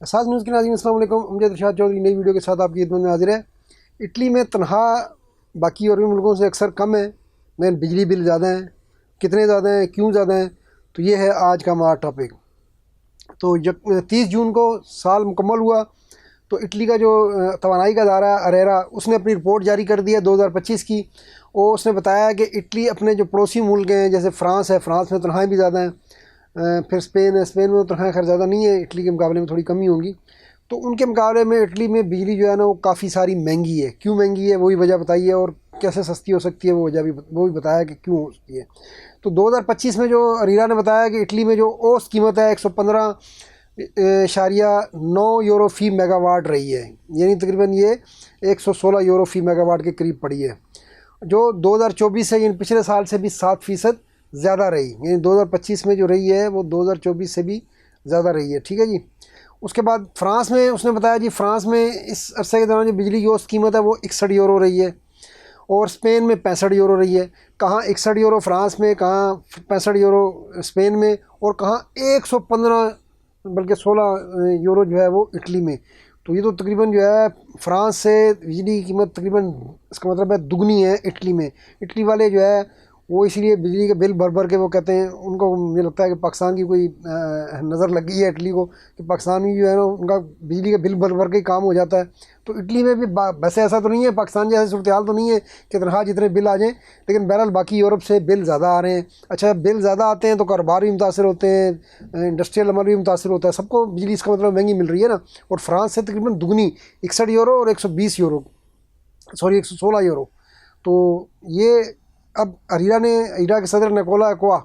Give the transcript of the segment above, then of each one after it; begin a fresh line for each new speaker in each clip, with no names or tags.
اساس نیوز کے ناظرین السلام علیکم۔ امجد ارشاد چودھری نئی ویڈیو کے ساتھ آپ کی خدمت میں حاضر ہے۔ اٹلی میں تنخواہ باقی یورپی ملکوں سے اکثر کم ہے، لیکن بجلی بل زیادہ ہیں۔ کتنے زیادہ ہیں، کیوں زیادہ ہیں، تو یہ ہے آج کا ہمارا ٹاپک۔ تو 30 جون کو سال مکمل ہوا تو اٹلی کا جو توانائی کا ادارہ اریرا اس نے اپنی رپورٹ جاری کر دی ہے 2025 کی، اور اس نے بتایا کہ اٹلی اپنے جو پڑوسی ملک ہیں جیسے فرانس ہے، فرانس میں تنخواہیں بھی زیادہ ہیں، پھر اسپین ہے، اسپین میں تنخواہیں خیر زیادہ نہیں ہے، اٹلی کے مقابلے میں تھوڑی کمی ہوں گی، تو ان کے مقابلے میں اٹلی میں بجلی جو ہے نا وہ کافی ساری مہنگی ہے۔ کیوں مہنگی ہے وہی وجہ بتائی ہے، اور کیسے سستی ہو سکتی ہے وہ وجہ بھی بتایا کہ کیوں ہو سکتی ہے۔ تو 2025 میں جو اریرا نے بتایا کہ اٹلی میں جو اوسط قیمت ہے 115.9 یورو فی میگا واٹ رہی ہے، یعنی تقریباً یہ 116 یورو فی میگا واٹ کے قریب پڑی ہے، جو 2024 سے یعنی پچھلے سال سے بھی 7% زیادہ رہی، یعنی 2025 میں جو رہی ہے وہ 2024 سے بھی زیادہ رہی ہے، ٹھیک ہے جی۔ اس کے بعد فرانس میں اس نے بتایا جی فرانس میں اس عرصے کے دوران جو بجلی کی اوسط قیمت ہے وہ 61 یورو رہی ہے، اور اسپین میں 65 یورو رہی ہے۔ کہاں 61 یورو فرانس میں، کہاں 65 یورو اسپین میں، اور کہاں 115 بلکہ 16 یورو جو ہے وہ اٹلی میں۔ تو یہ تو تقریباً جو ہے فرانس سے بجلی کی قیمت تقریباً اس کا مطلب ہے دگنی ہے اٹلی میں۔ اٹلی والے جو ہے وہ اس لیے بجلی کے بل بھر بھر کے وہ کہتے ہیں، ان کو مجھے لگتا ہے کہ پاکستان کی کوئی نظر لگ گئی ہے اٹلی کو، کہ پاکستانی جو ہے نا ان کا بجلی کا بل بھر بھر کے کام ہو جاتا ہے۔ تو اٹلی میں بھی ویسے ایسا تو نہیں ہے، پاکستان جیسے صورتحال تو نہیں ہے کہ تنخواہ جتنے بل آ جائیں، لیکن بہرحال باقی یورپ سے بل زیادہ آ رہے ہیں۔ اچھا بل زیادہ آتے ہیں تو کاروبار بھی متاثر ہوتے ہیں، انڈسٹریل عمل بھی متاثر ہوتا ہے، سب کو بجلی اس کا مطلب مہنگی مل رہی ہے نا۔ اور فرانس سے تقریباً دگنی 61 یورو اور 120 یورو، سوری 116 یورو۔ تو یہ اب اریرا کے صدر نکولا ایکوا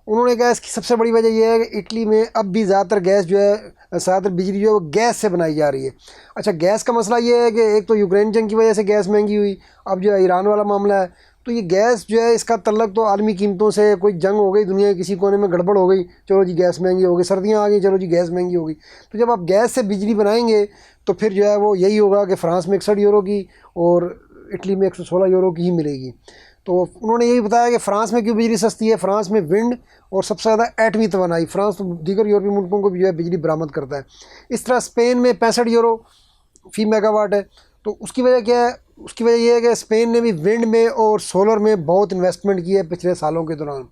انہوں نے کہا اس کی سب سے بڑی وجہ یہ ہے کہ اٹلی میں اب بھی زیادہ تر گیس جو ہے، زیادہ تر بجلی جو ہے وہ گیس سے بنائی جا رہی ہے۔ اچھا گیس کا مسئلہ یہ ہے کہ ایک تو یوکرین جنگ کی وجہ سے گیس مہنگی ہوئی، اب جو ہے ایران والا معاملہ ہے، تو یہ گیس جو ہے اس کا تعلق تو عالمی قیمتوں سے، کوئی جنگ ہو گئی دنیا کے کسی کونے میں گڑبڑ ہو گئی، چلو جی گیس مہنگی ہو گئی، سردیاں آ گئی چلو جی گیس مہنگی ہو گئی۔ تو جب آپ گیس سے بجلی بنائیں گے تو پھر جو ہے وہ یہی ہوگا کہ فرانس میں 61 یورو کی اور اٹلی میں 116 یورو کی ہی ملے گی۔ تو انہوں نے یہی بتایا کہ فرانس میں کیوں بجلی سستی ہے، فرانس میں ونڈ اور سب سے زیادہ ایٹمی توانائی، فرانس تو دیگر یورپی ملکوں کو بھی جو ہے بجلی برآمد کرتا ہے۔ اس طرح اسپین میں 65 یورو فی میگا واٹ ہے۔ تو اس کی وجہ کیا ہے؟ اس کی وجہ یہ ہے کہ اسپین نے بھی ونڈ میں اور سولر میں بہت انویسٹمنٹ کی ہے پچھلے سالوں کے دوران۔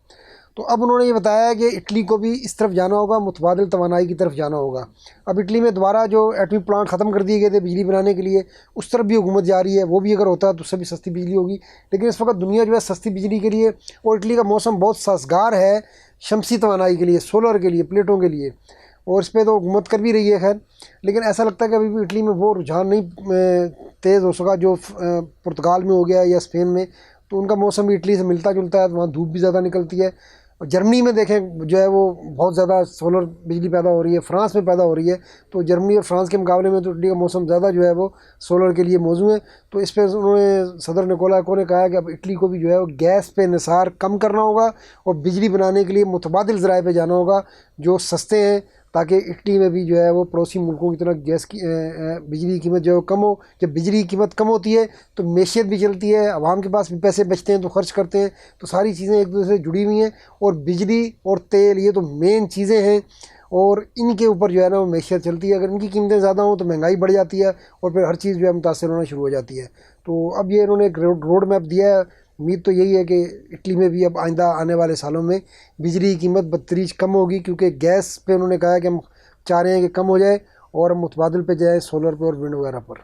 تو اب انہوں نے یہ بتایا کہ اٹلی کو بھی اس طرف جانا ہوگا، متبادل توانائی کی طرف جانا ہوگا۔ اب اٹلی میں دوبارہ جو ایٹمی پلانٹ ختم کر دیے گئے تھے بجلی بنانے کے لیے، اس طرف بھی حکومت جا رہی ہے، وہ بھی اگر ہوتا ہے تو اس سے بھی سستی بجلی ہوگی۔ لیکن اس وقت دنیا جو ہے سستی بجلی کے لیے، اور اٹلی کا موسم بہت سازگار ہے شمسی توانائی کے لیے، سولر کے لیے، پلیٹوں کے لیے، اور اس پہ تو حکومت کر بھی رہی ہے خیر، لیکن ایسا لگتا ہے کہ ابھی بھی اٹلی میں وہ رجحان نہیں تیز ہو سکا جو پرتگال میں ہو گیا یا اسپین میں۔ تو ان کا موسم بھی اٹلی سے ملتا جلتا ہے، وہاں دھوپ بھی زیادہ نکلتی ہے۔ اور جرمنی میں دیکھیں جو ہے وہ بہت زیادہ سولر بجلی پیدا ہو رہی ہے، فرانس میں پیدا ہو رہی ہے، تو جرمنی اور فرانس کے مقابلے میں تو اٹلی کا موسم زیادہ جو ہے وہ سولر کے لیے موزوں ہے۔ تو اس پہ انہوں نے صدر نکولا ایکو نے کہا کہ اب اٹلی کو بھی جو ہے وہ گیس پہ انحصار کم کرنا ہوگا اور بجلی بنانے کے لیے متبادل ذرائع پہ جانا ہوگا جو سستے ہیں، تاکہ اٹلی میں بھی جو ہے وہ پڑوسی ملکوں کی طرح گیس کی بجلی کی قیمت جو ہے کم ہو۔ جب بجلی کی قیمت کم ہوتی ہے تو معیشت بھی چلتی ہے، عوام کے پاس بھی پیسے بچتے ہیں تو خرچ کرتے ہیں، تو ساری چیزیں ایک دوسرے سے جڑی ہوئی ہیں، اور بجلی اور تیل یہ تو مین چیزیں ہیں، اور ان کے اوپر جو ہے نا وہ معیشت چلتی ہے۔ اگر ان کی قیمتیں زیادہ ہوں تو مہنگائی بڑھ جاتی ہے، اور پھر ہر چیز جو ہے متاثر ہونا شروع ہو جاتی ہے۔ تو اب یہ انہوں نے ایک روڈ میپ دیا ہے، امید تو یہی ہے کہ اٹلی میں بھی اب آئندہ آنے والے سالوں میں بجلی کی قیمت بتدریج کم ہوگی، کیونکہ گیس پہ انہوں نے کہا ہے کہ ہم چاہ رہے ہیں کہ کم ہو جائے اور ہم متبادل پہ جائیں، سولر پہ اور ونڈ وغیرہ پر۔